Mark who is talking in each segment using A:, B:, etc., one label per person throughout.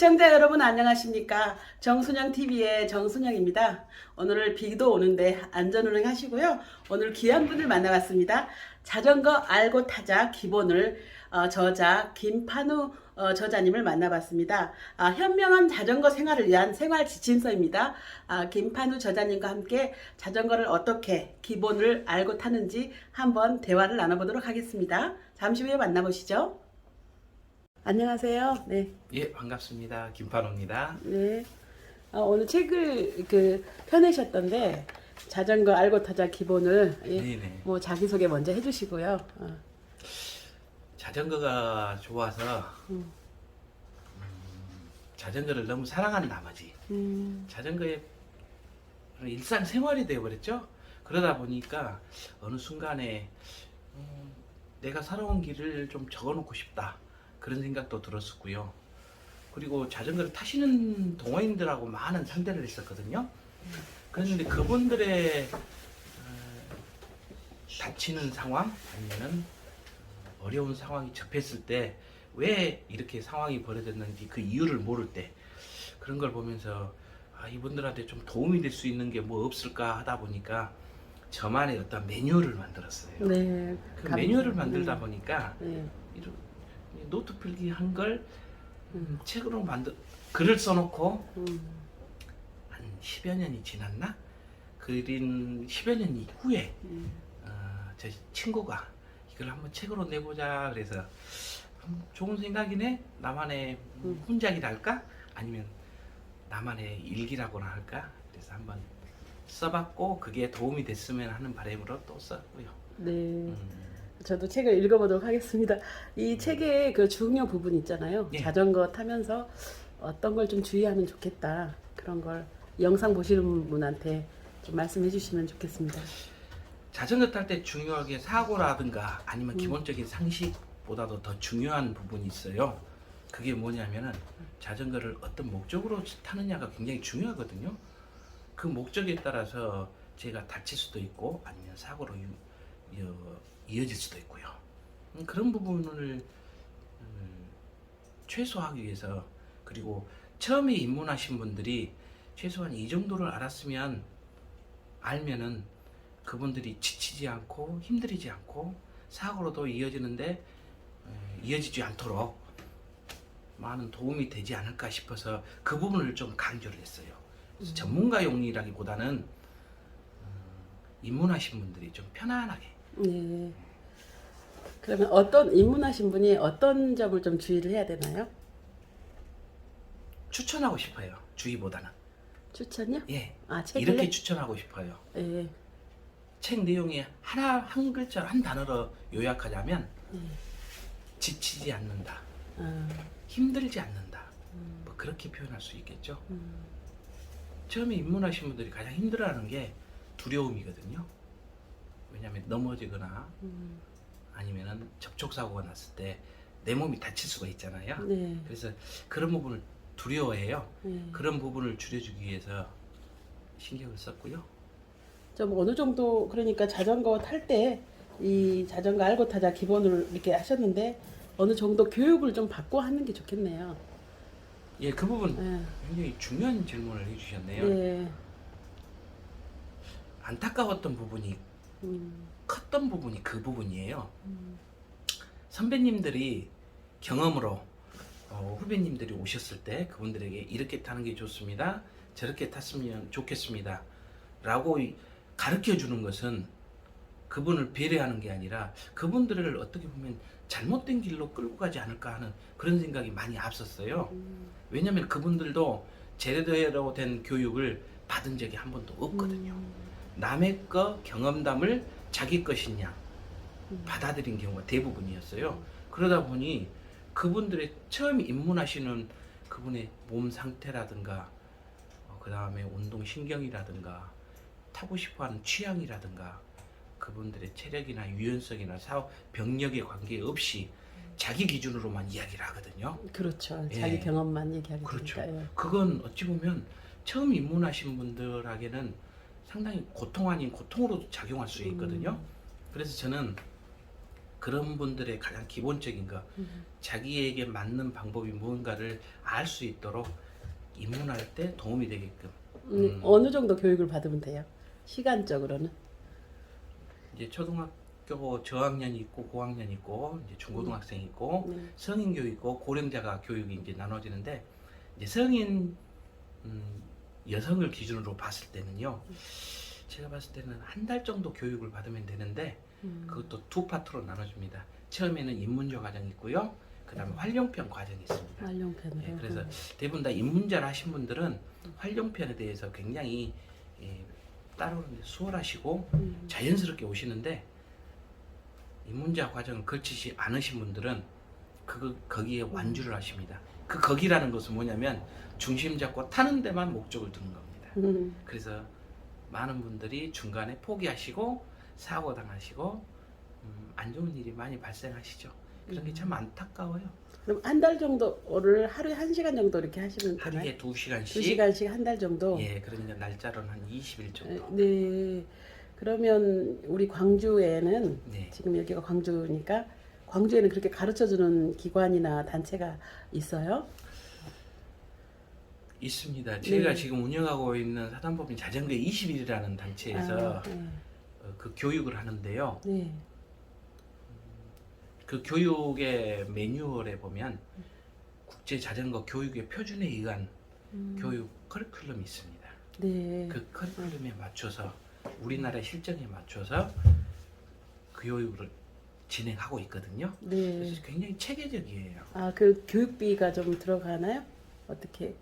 A: 시청자 여러분 안녕하십니까? 정순영TV의 정순영입니다. 오늘 비도 오는데 안전운행 하시고요. 오늘 귀한 분을 만나봤습니다. 자전거 알고 타자 기본을 저자 김판우 저자님을 만나봤습니다. 현명한 자전거 생활을 위한 생활 지침서입니다. 김판우 저자님과 함께 자전거를 어떻게 기본을 알고 타는지 한번 대화를 나눠보도록 하겠습니다. 잠시 후에 만나보시죠. 안녕하세요. 네.
B: 예, 반갑습니다. 김판호입니다.
A: 네. 오늘 책을 펴내셨던데 자전거 알고 타자 기본을
B: 네네.
A: 뭐 자기소개 먼저 해주시고요.
B: 자전거가 좋아서 자전거를 너무 사랑한 나머지 자전거의 일상생활이 되어버렸죠. 그러다 보니까 어느 순간에 내가 살아온 길을 좀 적어놓고 싶다, 그런 생각도 들었었고요. 그리고 자전거를 타시는 동호인들하고 많은 상대를 했었거든요. 그런데 그분들의 다치는 상황 아니면은 어려운 상황이 접했을 때 왜 이렇게 상황이 벌어졌는지 그 이유를 모를 때 그런 걸 보면서 이분들한테 좀 도움이 될 수 있는 게 뭐 없을까 하다 보니까 저만의 어떤 매뉴얼을 만들었어요.
A: 네.
B: 그 매뉴얼을 만들다 보니까
A: 네.
B: 이런 노트 필기 한 걸 책으로 글을 써놓고 한 10여 년이 지났나? 그린 10여 년 이후에 저 친구가 이걸 한번 책으로 내보자 그래서 좋은 생각이네. 나만의 훈작이랄까? 아니면 나만의 일기라고나 할까? 그래서 한번 써봤고 그게 도움이 됐으면 하는 바람으로 또 썼고요.
A: 네. 저도 책을 읽어보도록 하겠습니다. 이 책의 그 중요 부분 있잖아요.
B: 예.
A: 자전거 타면서 어떤 걸 좀 주의하면 좋겠다. 그런 걸 영상 보시는 분한테 좀 말씀해 주시면 좋겠습니다.
B: 자전거 탈 때 중요하게 사고라든가 아니면 기본적인 상식보다도 더 중요한 부분이 있어요. 그게 뭐냐면은 자전거를 어떤 목적으로 타느냐가 굉장히 중요하거든요. 그 목적에 따라서 제가 다칠 수도 있고 아니면 사고로 이어질 수도 있고요. 그런 부분을 최소화하기 위해서, 그리고 처음에 입문하신 분들이 최소한 이 정도를 알면은 그분들이 지치지 않고 힘들이지 않고 사고로도 이어지지 않도록 많은 도움이 되지 않을까 싶어서 그 부분을 좀 강조를 했어요. 그래서 전문가용이라기보다는 입문하신 분들이 좀 편안하게.
A: 네. 그러면 입문하신 분이 어떤 점을 좀 주의를 해야 되나요?
B: 추천하고 싶어요. 주의보다는.
A: 추천요?
B: 예.
A: 책을요?
B: 이렇게 추천하고 싶어요.
A: 예.
B: 책 내용이 한 글자 한 단어로 요약하자면 지치지 않는다, 힘들지 않는다, 뭐 그렇게 표현할 수 있겠죠. 처음에 입문하신 분들이 가장 힘들어하는 게 두려움이거든요. 왜냐하면 넘어지거나 아니면은 접촉사고가 났을 때 내 몸이 다칠 수가 있잖아요.
A: 네.
B: 그래서 그런 부분을 두려워해요.
A: 네.
B: 그런 부분을 줄여주기 위해서 신경을 썼고요.
A: 좀 어느 정도 그러니까 자전거 탈 때 이 자전거 알고 타자 기본을 이렇게 하셨는데 어느 정도 교육을 좀 받고 하는 게 좋겠네요.
B: 예, 그 부분
A: 네.
B: 굉장히 중요한 질문을 해주셨네요.
A: 네.
B: 안타까웠던 부분이 컸던 부분이 그 부분이에요. 선배님들이 경험으로 후배님들이 오셨을 때 그분들에게 이렇게 타는 게 좋습니다, 저렇게 탔으면 좋겠습니다 라고 가르쳐 주는 것은 그분을 배려하는 게 아니라 그분들을 어떻게 보면 잘못된 길로 끌고 가지 않을까 하는 그런 생각이 많이 앞섰어요. 왜냐하면 그분들도 제대로 된 교육을 받은 적이 한 번도 없거든요. 남의 경험담을 자기 것이냐 받아들인 경우가 대부분이었어요. 그러다 보니 그분들의 처음 입문하시는 그분의 몸 상태라든가 그 다음에 운동 신경이라든가 타고 싶어하는 취향이라든가 그분들의 체력이나 유연성이나 병력에 관계없이 자기 기준으로만 이야기를 하거든요.
A: 그렇죠.
B: 예.
A: 자기 경험만 얘기하게
B: 그렇죠.
A: 되니까. 예.
B: 그건 어찌 보면 처음 입문하신 분들에게는 상당히 고통 아닌 고통으로 작용할 수 있거든요. 그래서 저는 그런 분들의 가장 기본적인 거, 자기에게 맞는 방법이 무언가를 알 수 있도록 입문할 때 도움이 되게끔.
A: 어느 정도 교육을 받으면 돼요? 시간적으로는?
B: 이제 초등학교 저학년이 있고 고학년이 있고 이제 중고등학생이 있고
A: 네.
B: 성인 교육 있고 고령자가 교육이 이제 나눠지는데, 이제 성인 여성을 기준으로 봤을 때는요, 제가 봤을 때는 한 달 정도 교육을 받으면 되는데, 그것도 두 파트로 나눠집니다. 처음에는 입문자 과정이 있고요, 그 다음에 활용편 과정이 있습니다.
A: 활용편으로.
B: 예, 그래서 대부분 다 입문자를 하신 분들은 활용편에 대해서 굉장히 따라오는데 수월하시고 자연스럽게 오시는데, 입문자 과정을 거치지 않으신 분들은 거기에 완주를 하십니다. 그 거기라는 것은 뭐냐면 중심 잡고 타는 데만 목적을 두는 겁니다. 그래서 많은 분들이 중간에 포기하시고 사고 당하시고 안 좋은 일이 많이 발생하시죠. 그런 게 참 안타까워요.
A: 그럼 한 달 정도를 하루에 1시간 정도 이렇게 하시면 되나요?
B: 하루에 2시간씩.
A: 2시간씩 한 달 정도?
B: 예, 그러니까 날짜로는 한 20일 정도.
A: 네. 그러면 우리 광주에는
B: 네.
A: 지금 여기가 광주니까 광주에는 그렇게 가르쳐주는 기관이나 단체가 있어요?
B: 있습니다. 제가
A: 네.
B: 지금 운영하고 있는 사단법인 자전거 20일이라는 단체에서
A: 네.
B: 그 교육을 하는데요.
A: 네.
B: 그 교육의 매뉴얼에 보면 국제 자전거 교육의 표준에 의한 교육 커리큘럼이 있습니다.
A: 네.
B: 그 커리큘럼에 맞춰서 우리나라 실정에 맞춰서 그 교육을 진행하고 있거든요.
A: 네.
B: 그래서 굉장히 체계적이에요.
A: 아, 그 교육비가 좀 들어가나요? 어떻게?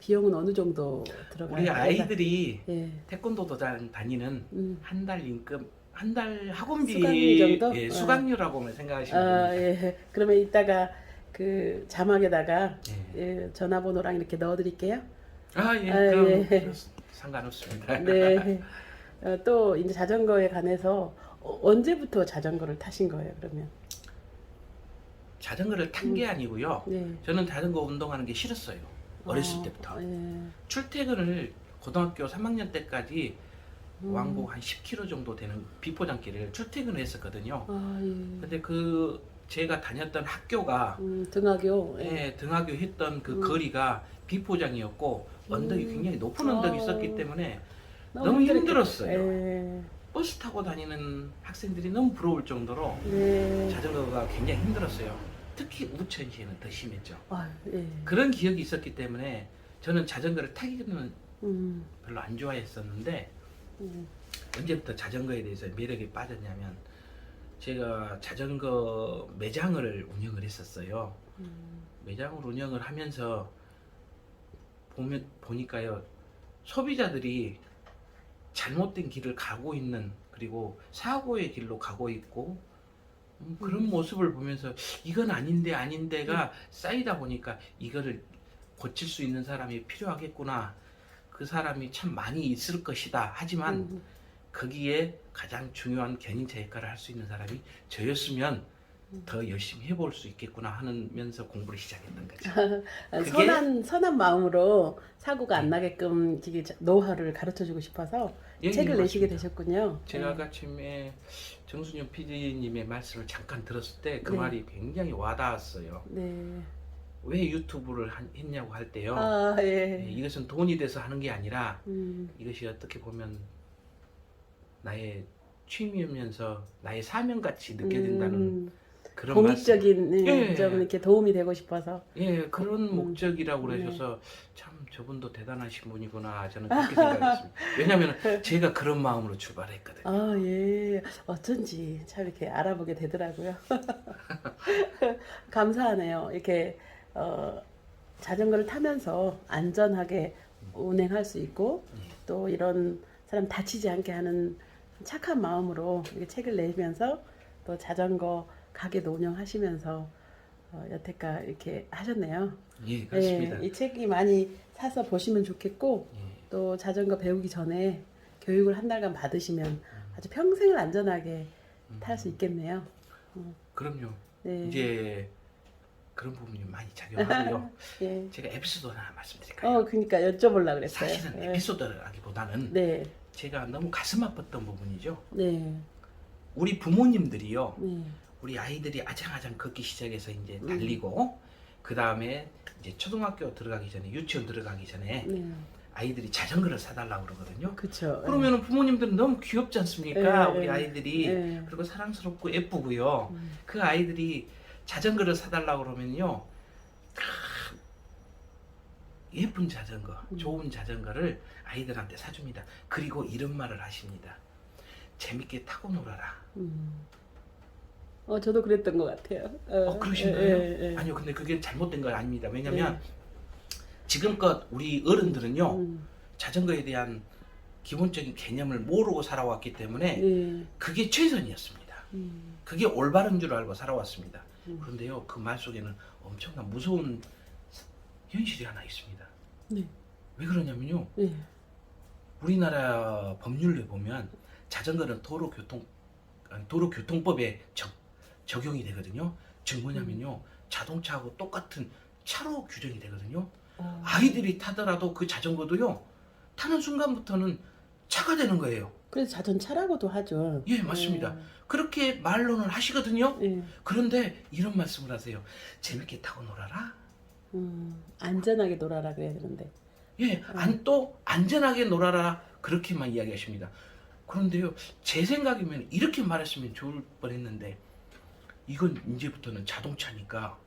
A: 비용은 어느 정도 들어가요?
B: 우리 아이들이
A: 예.
B: 태권도 도장 다니는 한 달 임금, 한 달 학원비
A: 수강료 정도?
B: 예, 수강료라고만 생각하시면
A: 아,
B: 됩니다.
A: 예. 그러면 이따가 그 자막에다가
B: 예.
A: 예, 전화번호랑 이렇게 넣어드릴게요.
B: 아, 예,
A: 아,
B: 그럼
A: 예.
B: 상관없습니다.
A: 네. 또 이제 자전거에 관해서 언제부터 자전거를 타신 거예요? 그러면?
B: 자전거를 탄 게 아니고요.
A: 네.
B: 저는 자전거 운동하는 게 싫었어요. 어렸을 때부터.
A: 예.
B: 출퇴근을 고등학교 3학년 때까지 왕복 한 10km 정도 되는 비포장길을 출퇴근을 했었거든요.
A: 아, 예.
B: 근데 그 제가 다녔던 학교가
A: 등하교. 예.
B: 예, 등하교 했던 그 거리가 비포장이었고 언덕이 굉장히 높은 언덕이 있었기 때문에 너무 힘들었어요.
A: 예.
B: 버스 타고 다니는 학생들이 너무 부러울 정도로
A: 네.
B: 자전거가 굉장히 힘들었어요. 특히 우천시에는 더 심했죠.
A: 아, 예.
B: 그런 기억이 있었기 때문에 저는 자전거를 타기는
A: 음.
B: 별로 안 좋아했었는데, 언제부터 자전거에 대해서 매력에 빠졌냐면, 제가 자전거 매장을 운영을 했었어요. 매장을 운영을 하면서 보니까요, 소비자들이 잘못된 길을 가고 있는, 그리고 사고의 길로 가고 있고, 그런 모습을 보면서 이건 아닌데가 쌓이다 보니까 이거를 고칠 수 있는 사람이 필요하겠구나. 그 사람이 참 많이 있을 것이다. 하지만 거기에 가장 중요한 견인차 역할을 할 수 있는 사람이 저였으면 더 열심히 해볼 수 있겠구나 하면서 공부를 시작했던 거죠. 그게-
A: 선한 마음으로 사고가 안 나게끔 이게 노하우를 가르쳐 주고 싶어서
B: 예,
A: 책을
B: 예,
A: 내시게
B: 맞습니다.
A: 되셨군요.
B: 제가 아까 아침에 정순영 PD님의 말씀을 잠깐 들었을 때 그
A: 네.
B: 말이 굉장히 와닿았어요.
A: 네.
B: 왜 유튜브를 했냐고 할 때요.
A: 아,
B: 예,
A: 예.
B: 이것은 돈이 돼서 하는 게 아니라
A: 음.
B: 이것이 어떻게 보면 나의 취미면서 나의 사명같이 느껴진다는 그런
A: 공익적인
B: 말씀. 예,
A: 좀 이렇게 도움이 되고 싶어서.
B: 예, 그런 목적이라고
A: 네.
B: 그러셔서 참 저분도 대단하신 분이구나 저는 그렇게 생각했습니다. 왜냐하면 제가 그런 마음으로 출발했거든요.
A: 아, 예. 어쩐지 참 이렇게 알아보게 되더라고요. 감사하네요. 이렇게 자전거를 타면서 안전하게 운행할 수 있고 또 이런 사람 다치지 않게 하는 착한 마음으로 이렇게 책을 내면서 또 자전거 가게도 운영하시면서 여태까지 이렇게 하셨네요.
B: 예, 그렇습니다.
A: 예, 이 책이 많이 사서 보시면 좋겠고
B: 예.
A: 또 자전거 배우기 전에 교육을 한 달간 받으시면 아주 평생을 안전하게 탈 수 있겠네요.
B: 그럼요.
A: 네.
B: 이제 그런 부분이 많이 작용하고요.
A: 예.
B: 제가 에피소드 하나 말씀드릴까요?
A: 그러니까 여쭤보려고 그랬어요.
B: 사실은
A: 예.
B: 에피소드라기보다는
A: 네,
B: 제가 너무 가슴 아팠던 부분이죠.
A: 네,
B: 우리 부모님들이요.
A: 네.
B: 우리 아이들이 아장아장 걷기 시작해서 이제 달리고 그 다음에 이제 초등학교 들어가기 전에 유치원 들어가기 전에
A: 네.
B: 아이들이 자전거를 사달라고 그러거든요.
A: 그렇죠.
B: 그러면은 부모님들은 너무 귀엽지 않습니까?
A: 네.
B: 우리 아이들이
A: 네.
B: 그리고 사랑스럽고 예쁘고요. 그 아이들이 자전거를 사달라고 그러면요. 예쁜 자전거, 좋은 자전거를 아이들한테 사줍니다. 그리고 이런 말을 하십니다. 재밌게 타고 놀아라.
A: 저도 그랬던 것 같아요.
B: 그러신가요? 아니요, 근데 그게 잘못된 건 아닙니다. 왜냐면 지금껏 우리 어른들은요, 자전거에 대한 기본적인 개념을 모르고 살아왔기 때문에
A: 네.
B: 그게 최선이었습니다. 그게 올바른 줄 알고 살아왔습니다. 그런데요, 그 말 속에는 엄청난 무서운 현실이 하나 있습니다.
A: 네.
B: 왜 그러냐면요,
A: 네.
B: 우리나라 법률에 보면 자전거는 도로교통법에 적용이 되거든요. 즉 뭐냐면요, 자동차하고 똑같은 차로 규정이 되거든요. 아이들이 타더라도 그 자전거도요, 타는 순간부터는 차가 되는 거예요.
A: 그래서 자전차라고도 하죠.
B: 예, 맞습니다. 그렇게 말로는 하시거든요.
A: 네.
B: 그런데 이런 말씀을 하세요. 재밌게 타고 놀아라.
A: 안전하게 놀아라 그래야 되는데.
B: 예, 또 안전하게 놀아라. 그렇게만 이야기하십니다. 그런데요, 제 생각이면 이렇게 말했으면 좋을 뻔했는데 이건 이제부터는 자동차니까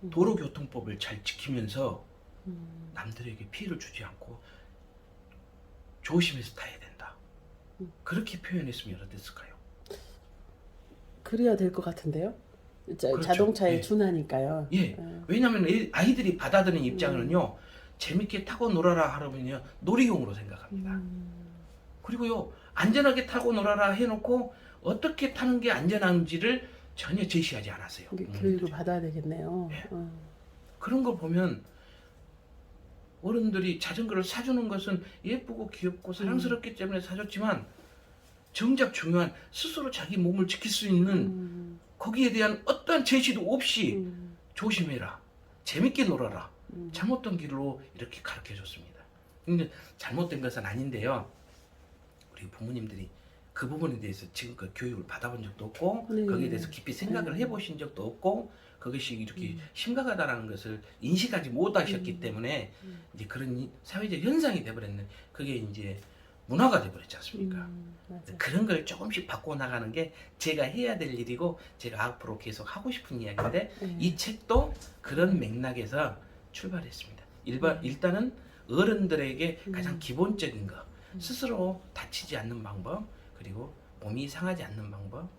B: 도로교통법을 잘 지키면서 남들에게 피해를 주지 않고 조심해서 타야 된다. 그렇게 표현했으면 어땠을까요?
A: 그래야 될 것 같은데요.
B: 그렇죠.
A: 자동차에
B: 예.
A: 준하니까요.
B: 예, 왜냐하면 아이들이 받아들이는 입장은요, 재밌게 타고 놀아라 하면요, 놀이용으로 생각합니다. 그리고요, 안전하게 타고 놀아라 해놓고 어떻게 타는 게 안전한지를 전혀 제시하지 않았어요.
A: 교육을 받아야 되겠네요.
B: 예. 그런 걸 보면 어른들이 자전거를 사주는 것은 예쁘고 귀엽고 사랑스럽기 때문에 사줬지만 정작 중요한 스스로 자기 몸을 지킬 수 있는 거기에 대한 어떠한 제시도 없이 조심해라, 재밌게 놀아라, 잘못된 길로 이렇게 가르쳐 줬습니다. 근데 잘못된 것은 아닌데요, 우리 부모님들이 그 부분에 대해서 지금껏 교육을 받아본 적도 없고
A: 네.
B: 거기에 대해서 깊이 생각을 해보신 적도 없고 그것이 이렇게 심각하다는 것을 인식하지 못하셨기 때문에 이제 그런 사회적 현상이 돼버렸네. 그게 이제 문화가 돼버렸지 않습니까?
A: 맞아요.
B: 그런 걸 조금씩 바꿔 나가는 게 제가 해야 될 일이고 제가 앞으로 계속 하고 싶은 이야기인데 이 책도 그런 맥락에서 출발했습니다. 일단은 어른들에게 가장 기본적인 거, 스스로 다치지 않는 방법, 그리고 몸이 상하지 않는 방법,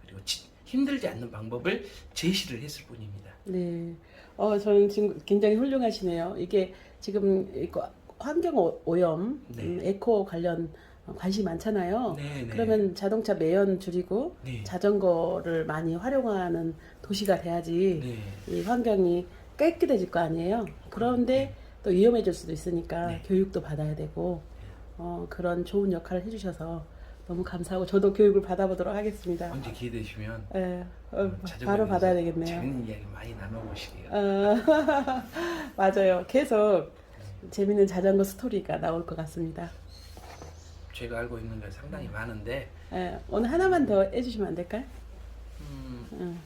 B: 그리고 힘들지 않는 방법을 제시를 했을 뿐입니다.
A: 네. 저는 지금 굉장히 훌륭하시네요. 이게 지금 이거 환경 오염,
B: 네.
A: 에코 관련 관심이 많잖아요.
B: 네, 네.
A: 그러면 자동차 매연 줄이고
B: 네.
A: 자전거를 많이 활용하는 도시가 돼야지
B: 네.
A: 이 환경이 깨끗해질 거 아니에요. 그런데 또 위험해질 수도 있으니까
B: 네.
A: 교육도 받아야 되고 그런 좋은 역할을 해주셔서 너무 감사하고 저도 교육을 받아보도록 하겠습니다.
B: 언제 기회 되시면
A: 예,
B: 자전거에
A: 바로 받아야
B: 대해서
A: 되겠네요.
B: 재밌는 이야기 많이 나눠보시게요.
A: 맞아요. 계속 재밌는 자전거 스토리가 나올 것 같습니다.
B: 제가 알고 있는 게 상당히 많은데
A: 예, 오늘 하나만 더 해주시면 안 될까요?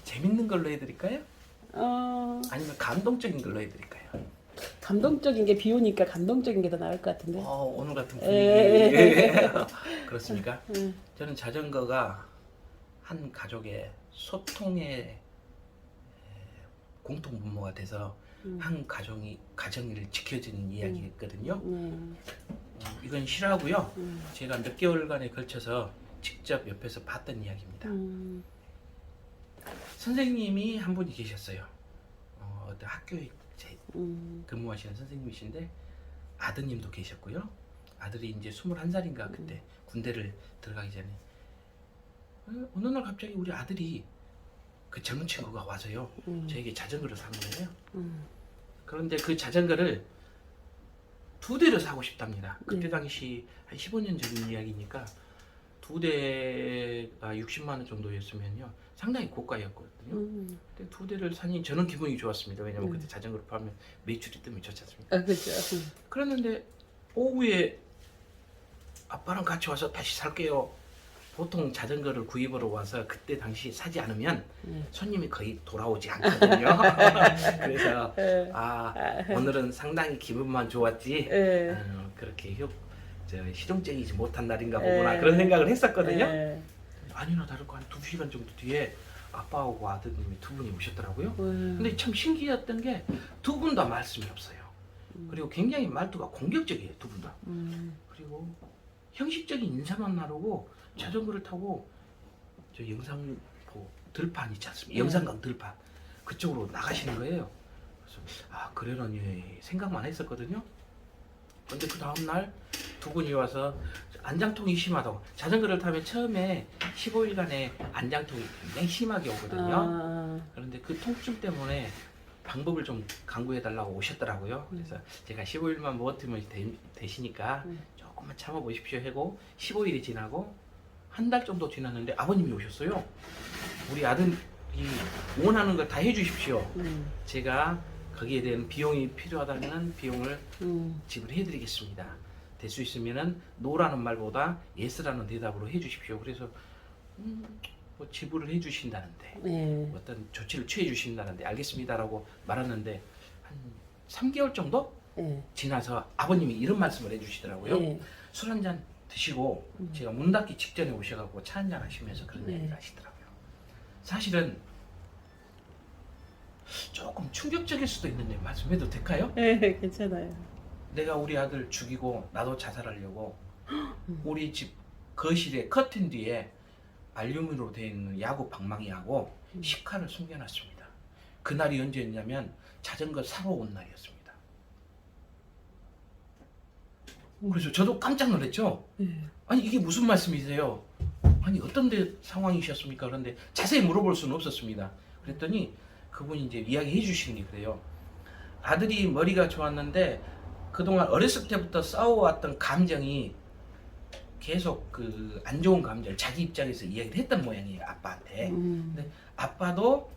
B: 재밌는 걸로 해드릴까요?
A: 어,
B: 아니면 감동적인 걸로 해드릴까요?
A: 감동적인 게 비 오니까 감동적인 게 더 나을 것 같은데.
B: 오늘 같은
A: 예.
B: 분위기 그렇습니까?
A: 예.
B: 저는 자전거가 한 가족의 소통의 공통 분모가 돼서 한 가정을 지켜주는 이야기였거든요. 이건 실화고요. 제가 몇 개월간에 걸쳐서 직접 옆에서 봤던 이야기입니다. 선생님이 한 분이 계셨어요. 어떤 학교에 근무하시는 선생님이신데 아드님도 계셨고요. 아들이 이제 21살인가 그때 군대를 들어가기 전에 어느 날 갑자기 우리 아들이 그 젊은 친구가 와서요. 저에게 자전거를 사는 거예요. 그런데 그 자전거를 2대를 사고 싶답니다. 그때 당시 한 15년 전 이야기니까 2대가 60만 원 정도였으면요. 상당히 고가였거든요. 근데 2대를 사니 저는 기분이 좋았습니다. 왜냐면 그때 자전거를 팔면 매출이 뜨면 좋지 않습니까?
A: 그렇죠.
B: 그랬는데 오후에 아빠랑 같이 와서 다시 살게요. 보통 자전거를 구입하러 와서 그때 당시 사지 않으면
A: 네.
B: 손님이 거의 돌아오지 않거든요. 그래서
A: 네.
B: 오늘은 상당히 기분만 좋았지
A: 네.
B: 그렇게 실용적이지 못한 날인가
A: 네.
B: 보구나 그런 생각을 했었거든요.
A: 네.
B: 아니나 다를까 한 2시간 정도 뒤에 아빠하고 아드님이 두 분이 오셨더라고요.
A: 음.
B: 근데 참 신기했던 게 두 분 다 말씀이 없어요. 그리고 굉장히 말투가 공격적이에요, 두 분 다. 그리고 형식적인 인사만 나누고 자전거를 타고 저 영상포 들판 있지 않습니까? 영산강 들판 그쪽으로 나가시는 거예요. 그래서 그러려니 생각만 했었거든요. 근데 그 다음날 두 분이 와서 안장통이 심하다고. 자전거를 타면 처음에 15일간의 안장통이 굉장히 심하게 오거든요. 그런데 그 통증 때문에 방법을 좀 강구해달라고 오셨더라고요. 그래서 제가 15일만 버티면 되시니까 조금만 참아보십시오 하고 15일이 지나고 한 달 정도 지났는데 아버님이 오셨어요. 우리 아들이 원하는 거 다 해주십시오. 제가 거기에 대한 비용이 필요하다면 비용을 지불해 드리겠습니다. 될 수 있으면은 노라는 말보다 예스라는 대답으로 해주십시오. 그래서 뭐 지불을 해주신다는데
A: 네.
B: 어떤 조치를 취해 주신다는데 알겠습니다라고 말았는데 한 3개월 정도
A: 네.
B: 지나서 아버님이 이런 말씀을 해주시더라고요.
A: 네.
B: 술 한 잔 드시고 제가 문 닫기 직전에 오셔갖고 차 한 잔 하시면서 그런 얘기를 하시더라고요. 사실은 조금 충격적일 수도 있는데 말씀해도 될까요?
A: 네, 괜찮아요.
B: 내가 우리 아들 죽이고 나도 자살하려고 우리 집 거실에 커튼 뒤에 알루미늄으로 되어 있는 야구 방망이하고 식칼을 숨겨놨습니다. 그날이 언제였냐면 자전거 사러 온 날이었습니다. 그래서 저도 깜짝 놀랐죠. 아니 이게 무슨 말씀이세요? 아니 어떤 상황이셨습니까? 그런데 자세히 물어볼 수는 없었습니다. 그랬더니 그분이 이제 이야기해 주시는 게 그래요. 아들이 머리가 좋았는데 그동안 어렸을 때부터 싸워왔던 감정이 계속 그 안 좋은 감정을 자기 입장에서 이야기를 했던 모양이에요, 아빠한테. 근데 아빠도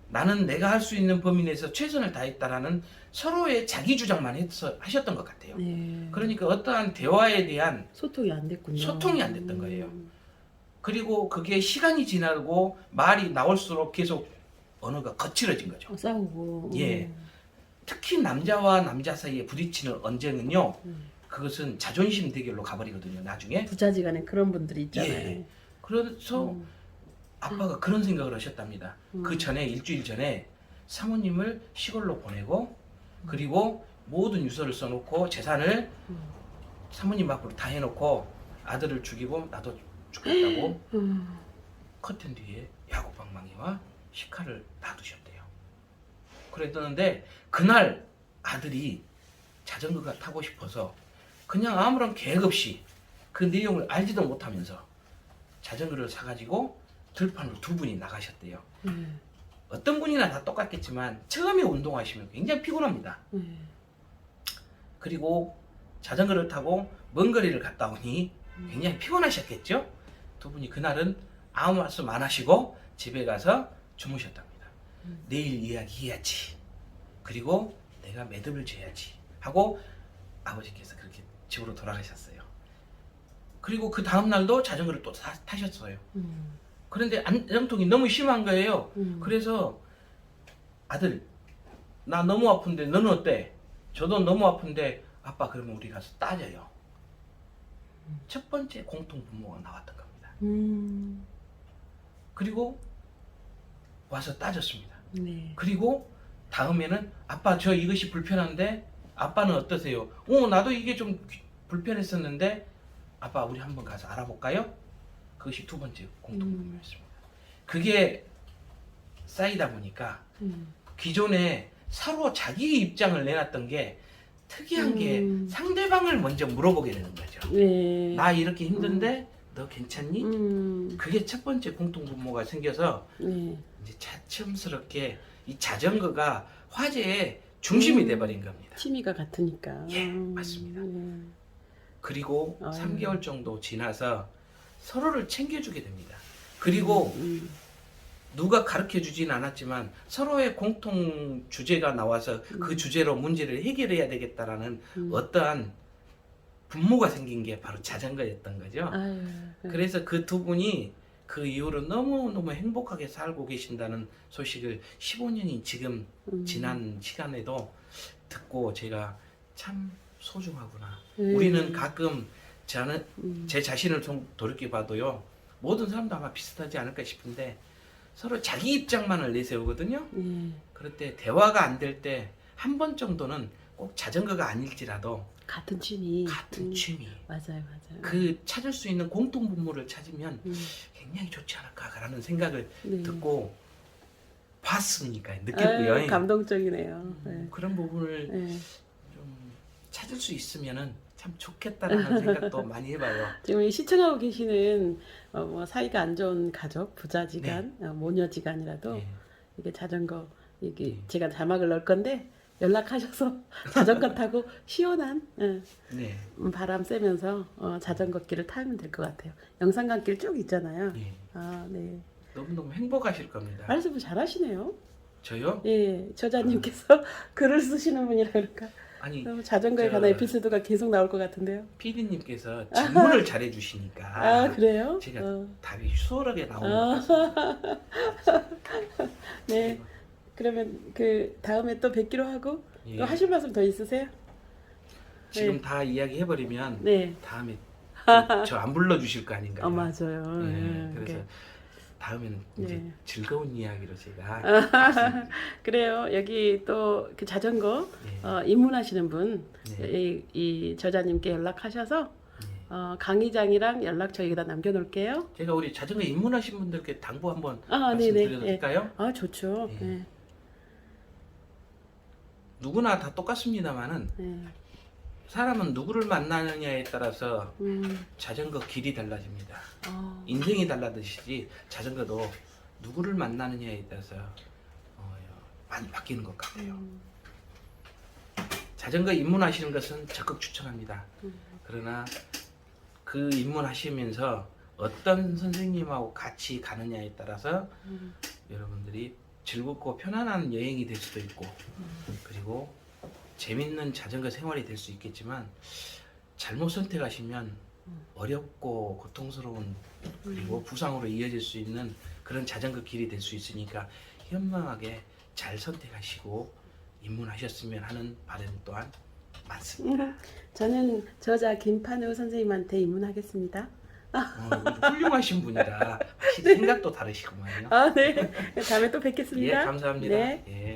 B: 나는 내가 할 수 있는 범위 내에서 최선을 다했다라는 서로의 자기 주장만 하셨던 것 같아요.
A: 네.
B: 그러니까 어떠한 대화에 대한
A: 소통이 안 됐군요.
B: 소통이 안 됐던 거예요. 그리고 그게 시간이 지나고 말이 나올수록 계속 언어가 거칠어진 거죠.
A: 싸우고.
B: 예. 특히 남자와 남자 사이에 부딪히는 언쟁은요. 그것은 자존심 대결로 가버리거든요. 나중에.
A: 부자지간에 그런 분들이 있잖아요.
B: 예. 그래서 아빠가 그런 생각을 하셨답니다. 그 전에 일주일 전에 사모님을 시골로 보내고 그리고 모든 유서를 써놓고 재산을 사모님 앞으로 다 해놓고 아들을 죽이고 나도 죽겠다고 커튼 뒤에 야구방망이와 식칼을 놔두셨대요. 그랬는데 그날 아들이 자전거가 타고 싶어서 그냥 아무런 계획 없이 그 내용을 알지도 못하면서 자전거를 사가지고 들판으로 두 분이 나가셨대요. 어떤 분이나 다 똑같겠지만 처음에 운동하시면 굉장히 피곤합니다. 그리고 자전거를 타고 먼 거리를 갔다 오니 굉장히 피곤하셨겠죠? 두 분이 그날은 아무 말씀 안 하시고 집에 가서 주무셨답니다. 내일 이야기해야지. 그리고 내가 매듭을 지어야지 하고 아버지께서 그렇게 집으로 돌아가셨어요. 그리고 그 다음날도 자전거를 또 타셨어요. 그런데 안정통이 너무 심한 거예요. 그래서 아들 나 너무 아픈데 너는 어때? 저도 너무 아픈데 아빠 그러면 우리 가서 따져요. 첫 번째 공통 분모가 나왔던 겁니다. 그리고 와서 따졌습니다.
A: 네.
B: 그리고 다음에는 아빠 저 이것이 불편한데 아빠는 어떠세요? 나도 이게 좀 불편했었는데 아빠 우리 한번 가서 알아볼까요? 그것이 두 번째 공통분모였습니다. 그게 쌓이다 보니까 기존에 서로 자기 입장을 내놨던 게 특이한 게 상대방을 먼저 물어보게 되는 거죠.
A: 네.
B: 나 이렇게 힘든데 너 괜찮니? 그게 첫 번째 공통분모가 생겨서
A: 네.
B: 이제 차츰스럽게 이 자전거가 화제의 중심이 돼버린 겁니다.
A: 취미가 같으니까.
B: 예, 맞습니다.
A: 네.
B: 그리고
A: 아유.
B: 3개월 정도 지나서 서로를 챙겨주게 됩니다. 그리고 누가 가르쳐 주진 않았지만 서로의 공통 주제가 나와서 그 주제로 문제를 해결해야 되겠다라는 어떠한 분모가 생긴 게 바로 자전거였던 거죠.
A: 아유,
B: 그래서 그 두 분이 그 이후로 너무너무 행복하게 살고 계신다는 소식을 15년이 지금 지난 시간에도 듣고 제가 참 소중하구나. 우리는 가끔 저는 제 자신을 좀 돌이켜봐도요, 모든 사람도 아마 비슷하지 않을까 싶은데 서로 자기 입장만을 내세우거든요. 그럴 때 대화가 안 될 때 한 번 정도는 꼭 자전거가 아닐지라도
A: 같은 취미.
B: 같은 취미,
A: 맞아요, 맞아요.
B: 그 찾을 수 있는 공통 분모를 찾으면 굉장히 좋지 않을까라는 생각을
A: 네.
B: 듣고 봤으니까 느꼈고요.
A: 아유, 감동적이네요. 네.
B: 그런 부분을
A: 네.
B: 좀 찾을 수 있으면은 참 좋겠다라는 생각도 많이 해봐요.
A: 지금 이 시청하고 계시는 뭐 사이가 안 좋은 가족, 부자지간, 모녀지간이라도
B: 네.
A: 이게 자전거 이게
B: 네.
A: 제가 자막을 넣을 건데 연락하셔서 자전거 타고 시원한
B: 네.
A: 바람 쐬면서 자전거 길을 타면 될 것 같아요. 영산강길 쭉 있잖아요.
B: 네.
A: 아, 네.
B: 너무너무 행복하실 겁니다.
A: 말씀을 잘하시네요.
B: 저요?
A: 예, 저자님께서 글을 쓰시는 분이라 그럴까.
B: 아니,
A: 자전거에 관한 에피소드가 계속 나올 것 같은데요.
B: PD님께서 질문을 잘해 주시니까
A: 아, 그래요?
B: 제가 답이 수월하게 나오는 것 같습니다.
A: 네. 그러면 그 다음에 또 뵙기로 하고
B: 예.
A: 또 하실 말씀 더 있으세요?
B: 지금
A: 네.
B: 다 이야기 해버리면
A: 네.
B: 다음에 저 안 불러주실 거 아닌가요?
A: 맞아요.
B: 예,
A: 예,
B: 그래서
A: 그래.
B: 다음에는 이제
A: 네.
B: 즐거운 이야기로 제가
A: 그래요. 여기 또 그 자전거
B: 네.
A: 입문하시는 분,
B: 네.
A: 이 저자님께 연락하셔서
B: 네.
A: 강의장이랑 연락처 여기다 남겨놓을게요.
B: 제가 우리 자전거 입문하신 분들께 당부 한번
A: 네네.
B: 말씀드려도 될까요?
A: 아, 좋죠.
B: 네.
A: 네.
B: 누구나 다 똑같습니다만은
A: 네.
B: 사람은 누구를 만나느냐에 따라서
A: 음.
B: 자전거 길이 달라집니다.
A: 아.
B: 인생이 달라듯이 자전거도 누구를 만나느냐에 따라서 많이 바뀌는 것 같아요. 자전거 입문하시는 것은 적극 추천합니다. 그러나 그 입문하시면서 어떤 선생님하고 같이 가느냐에 따라서 여러분들이 즐겁고 편안한 여행이 될 수도 있고 그리고 재밌는 자전거 생활이 될 수 있겠지만 잘못 선택하시면 어렵고 고통스러운 그리고 부상으로 이어질 수 있는 그런 자전거 길이 될 수 있으니까 현명하게 잘 선택하시고 입문하셨으면 하는 바람 또한 많습니다.
A: 저는 저자 김판우 선생님한테 입문하겠습니다.
B: 훌륭하신 분이라 확실히 생각도 다르시구만요.
A: 네. 다음에 또 뵙겠습니다.
B: 예, 감사합니다.
A: 네.
B: 예.